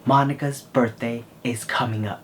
Monica's birthday is coming up.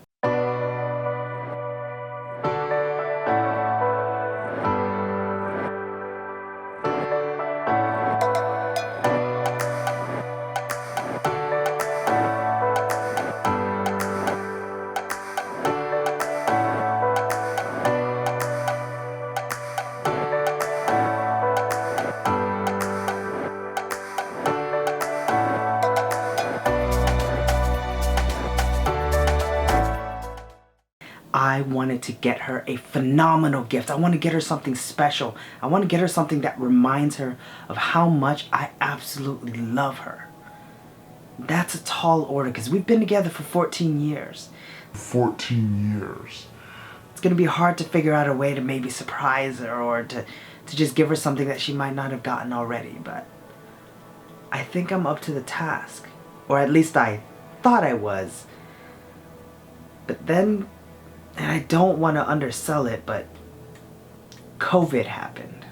I wanted to get her a phenomenal gift. I want to get her something special. I want to get her something that reminds her of how much I absolutely love her. That's a tall order because we've been together for 14 years. 14 years. It's going to be hard to figure out a way to maybe surprise her or to just give her something that she might not have gotten already, but I think I'm up to the task. Or at least I thought I was. But then, and I don't want to undersell it, but COVID happened.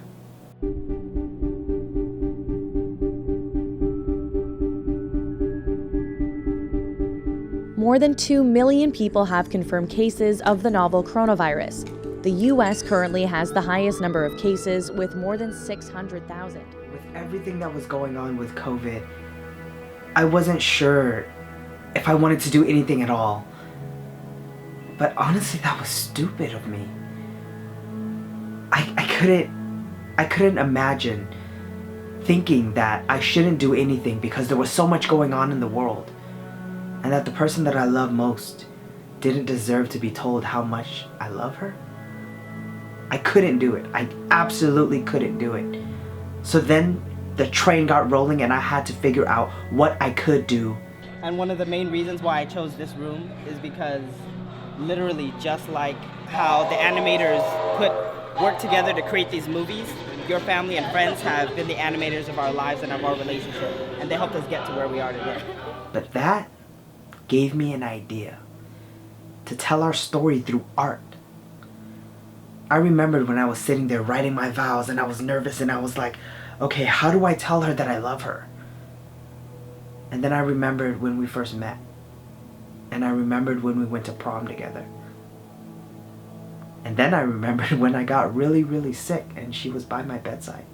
More than 2 million people have confirmed cases of the novel coronavirus. The U.S. currently has the highest number of cases with more than 600,000. With everything that was going on with COVID, I wasn't sure if I wanted to do anything at all. But honestly, that was stupid of me. I couldn't imagine thinking that I shouldn't do anything because there was so much going on in the world. And that the person that I love most didn't deserve to be told how much I love her. I couldn't do it. I absolutely couldn't do it. So then the train got rolling and I had to figure out what I could do. And one of the main reasons why I chose this room is because literally just like how the animators work together to create these movies, your family and friends have been the animators of our lives and of our relationship, and they helped us get to where we are today. But that gave me an idea to tell our story through art. I remembered when I was sitting there writing my vows and I was nervous and I was like, okay, how do I tell her that I love her? And then I remembered when we first met. And I remembered when we went to prom together. And then I remembered when I got really, really sick and she was by my bedside.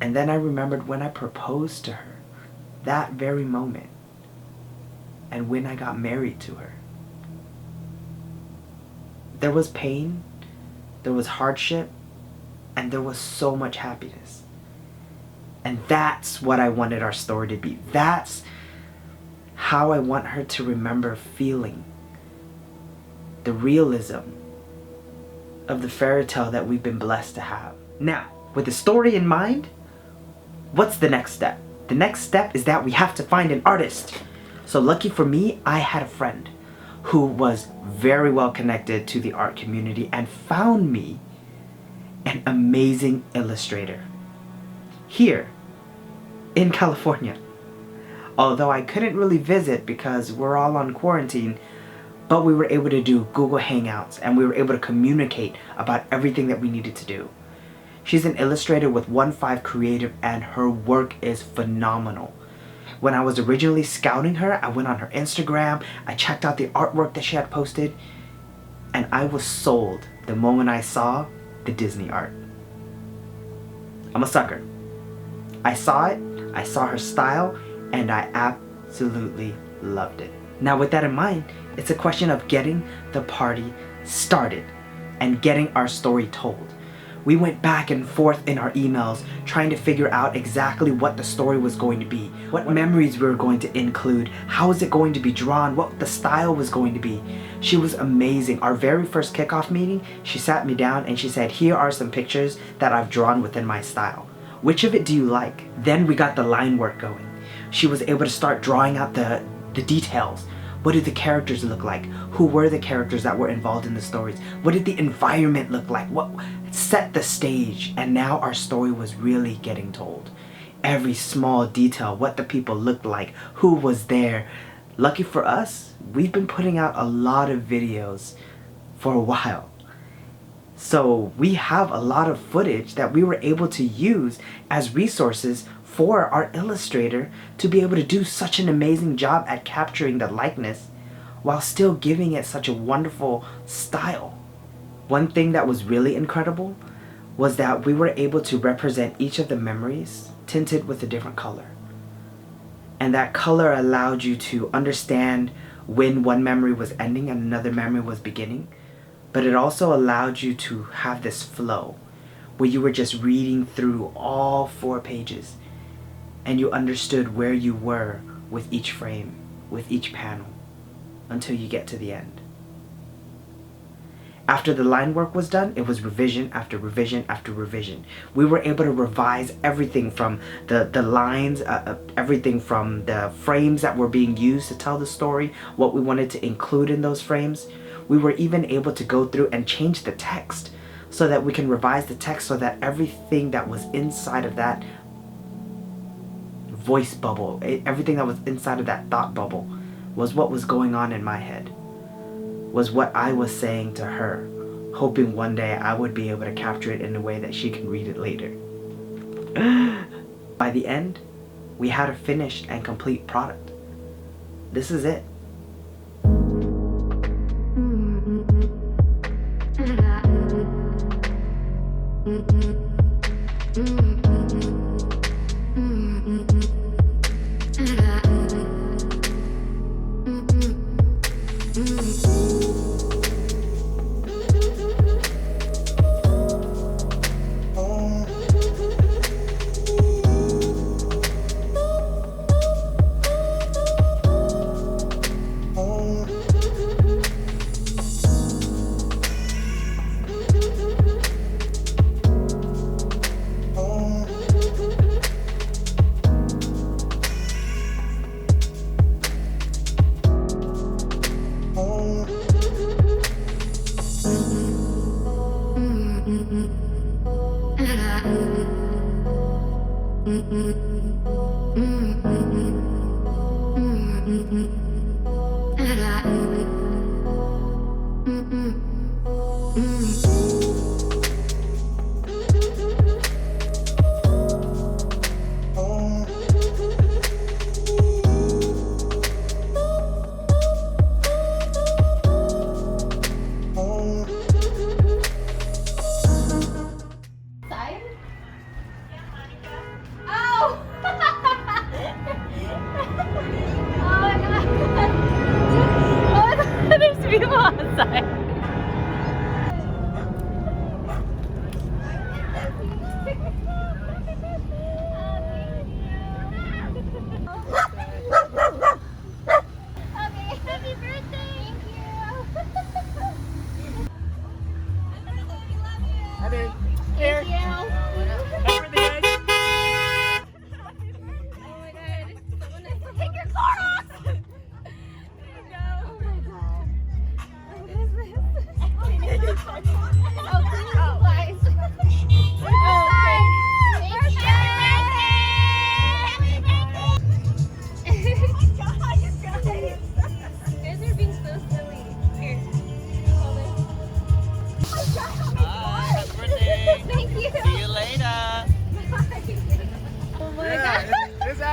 And then I remembered when I proposed to her, that very moment, and when I got married to her. There was pain, there was hardship, and there was so much happiness. And that's what I wanted our story to be. That's how I want her to remember feeling the realism of the fairy tale that we've been blessed to have. Now, with the story in mind, what's the next step? The next step is that we have to find an artist. So lucky for me, I had a friend who was very well connected to the art community and found me an amazing illustrator here in California. Although I couldn't really visit because we're all on quarantine, but we were able to do Google Hangouts and we were able to communicate about everything that we needed to do. She's an illustrator with 1-5 Creative and her work is phenomenal. When I was originally scouting her, I went on her Instagram, I checked out the artwork that she had posted, and I was sold the moment I saw the Disney art. I'm a sucker. I saw it, I saw her style, and I absolutely loved it. Now with that in mind, it's a question of getting the party started and getting our story told. We went back and forth in our emails trying to figure out exactly what the story was going to be, what memories we were going to include, how was it going to be drawn, what the style was going to be. She was amazing. Our very first kickoff meeting, she sat me down and she said, here are some pictures that I've drawn within my style. Which of it do you like? Then we got the line work going. She was able to start drawing out the details. What did the characters look like? Who were the characters that were involved in the stories? What did the environment look like? What set the stage? And now our story was really getting told. Every small detail, what the people looked like, who was there. Lucky for us, we've been putting out a lot of videos for a while. So we have a lot of footage that we were able to use as resources for our illustrator to be able to do such an amazing job at capturing the likeness while still giving it such a wonderful style. One thing that was really incredible was that we were able to represent each of the memories tinted with a different color. And that color allowed you to understand when one memory was ending and another memory was beginning. But it also allowed you to have this flow where you were just reading through all 4 pages and you understood where you were with each frame, with each panel, until you get to the end. After the line work was done, it was revision after revision after revision. We were able to revise everything from the lines, everything from the frames that were being used to tell the story, what we wanted to include in those frames. We were even able to go through and change the text so that we can revise the text so that everything that was inside of that voice bubble, everything that was inside of that thought bubble was what was going on in my head, was what I was saying to her, hoping one day I would be able to capture it in a way that she can read it later. By the end, we had a finished and complete product. This is it.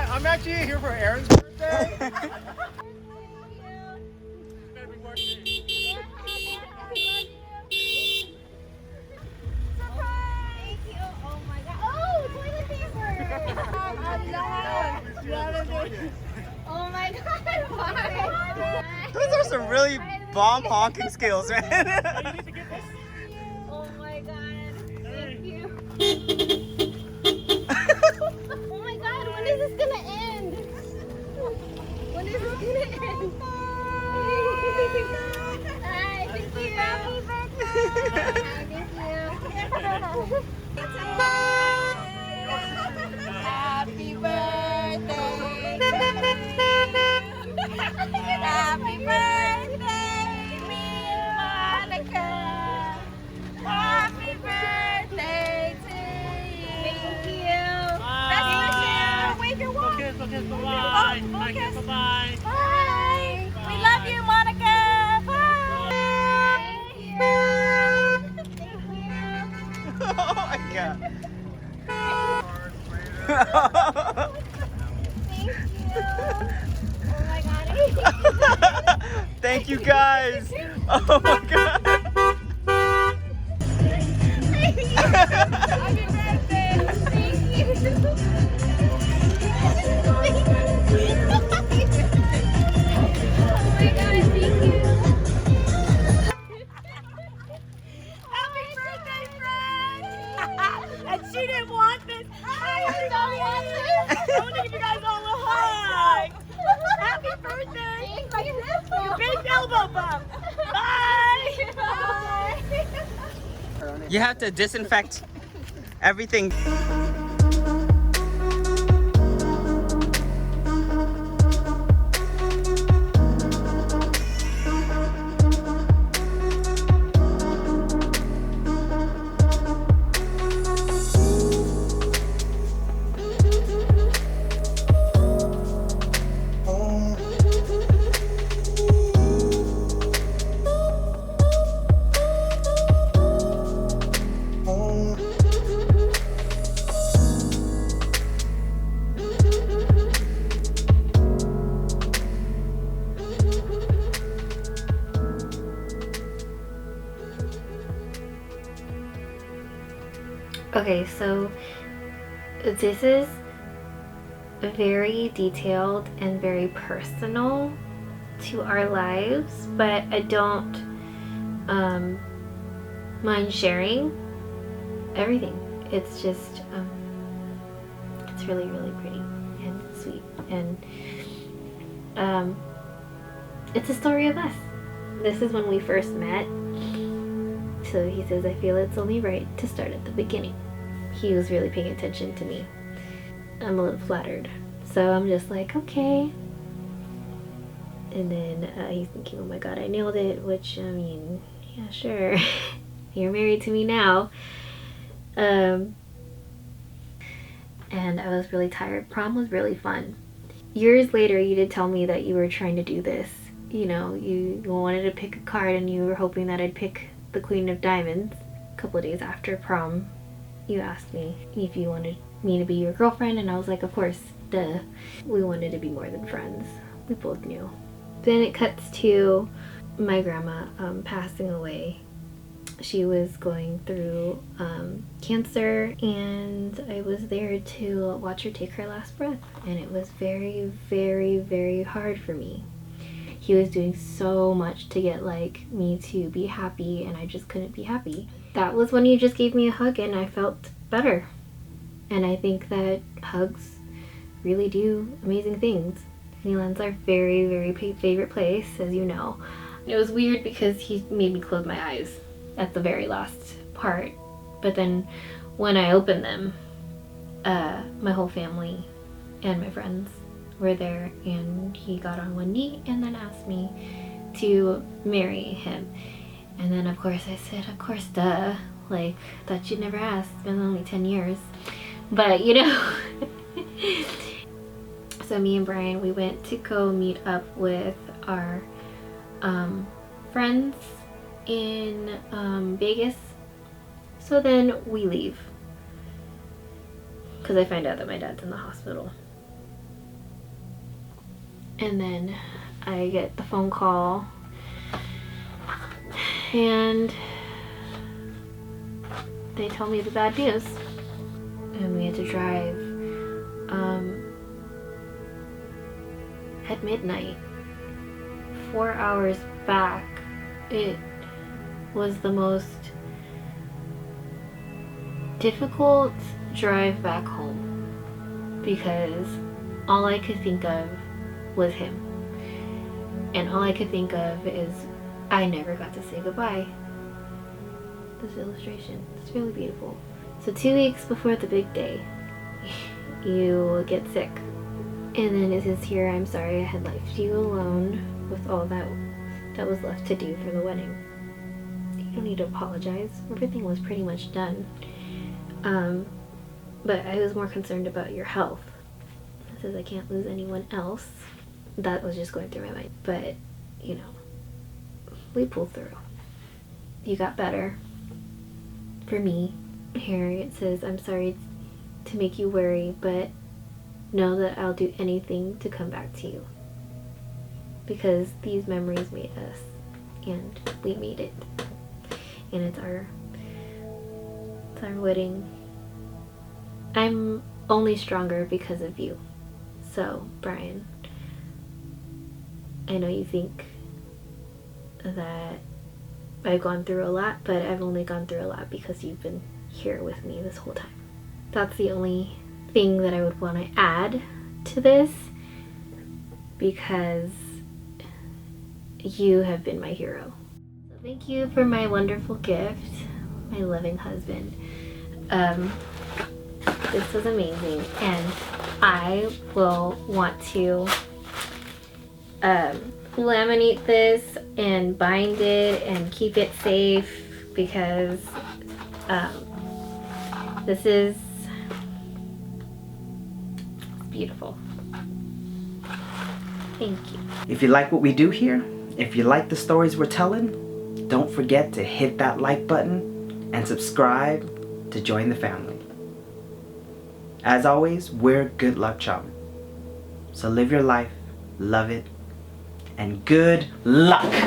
I'm actually here for Aaron's birthday. Oh my god, why? Those are some really bomb honking skills, man. Oh my god, thank you. Oh my god, when is this gonna end? When is this gonna end? Hi, thank you. Happy birthday. Thank you. Happy birthday. Happy birthday, Monica. Happy birthday to you. Thank you. Best wishes. Wave your wand. Kiss, bye-bye. Oh, kiss. Bye-bye. Bye. We love you, Monica. Bye. Thank you. Oh my god. Oh my god, I hate you. Thank you guys. Oh my god. Happy birthday! Thank you. Oh my god, thank you. Happy birthday, friend! And she didn't want this. I don't want this. I want to give you guys all a hug. Happy birthday. Thank you. You big elbow bump. Bye. Bye. You have to disinfect everything. Okay, so this is very detailed and very personal to our lives, but I don't mind sharing everything. It's just it's really, really pretty and sweet, and it's a story of us. This is when we first met. So he says, I feel it's only right to start at the beginning. He was really paying attention to me. I'm a little flattered. So I'm just like, okay. And then he's thinking, oh my god, I nailed it. Which, I mean, yeah, sure. You're married to me now. And I was really tired. Prom was really fun. Years later, you did tell me that you were trying to do this. You know, you wanted to pick a card and you were hoping that I'd pick the Queen of Diamonds. A couple of days after prom, you asked me if you wanted me to be your girlfriend, and I was like, of course, duh. We wanted to be more than friends. We both knew. Then it cuts to my grandma passing away. She was going through cancer, and I was there to watch her take her last breath, and it was very, very, very hard for me. He was doing so much to get like me to be happy, and I just couldn't be happy. That was when you just gave me a hug and I felt better. And I think that hugs really do amazing things. Disneyland's our very, very favorite place, as you know. It was weird because he made me close my eyes at the very last part. But then when I opened them, my whole family and my friends were there, and he got on one knee and then asked me to marry him. And then of course I said, of course, duh. Like, that you'd never asked. It's been only 10 years. But, you know. So me and Brian, we went to go meet up with our friends in Vegas. So then we leave, because I find out that my dad's in the hospital. And then I get the phone call, and they tell me the bad news. And we had to drive at midnight, 4 hours back. It was the most difficult drive back home, because all I could think of was him. And all I could think of is I never got to say goodbye. This illustration, it's really beautiful. So 2 weeks before the big day, you get sick. And then it says here, I'm sorry I had left you alone with all that was left to do for the wedding. You don't need to apologize. Everything was pretty much done. But I was more concerned about your health. It says I can't lose anyone else. That was just going through my mind. But, you know, we pulled through. You got better. For me, here it says, I'm sorry to make you worry, but know that I'll do anything to come back to you. Because these memories made us, and we made it. And it's our wedding. I'm only stronger because of you. So, Brian, I know you think that I've gone through a lot, but I've only gone through a lot because you've been here with me this whole time. That's the only thing that I would want to add to this, because you have been my hero. So thank you for my wonderful gift, my loving husband. This was amazing, and I will want to laminate this and bind it and keep it safe, because this is beautiful. Thank you. If you like what we do here, if you like the stories we're telling, don't forget to hit that like button and subscribe to join the family. As always, we're Good Luck Chum. So live your life, love it, and good luck!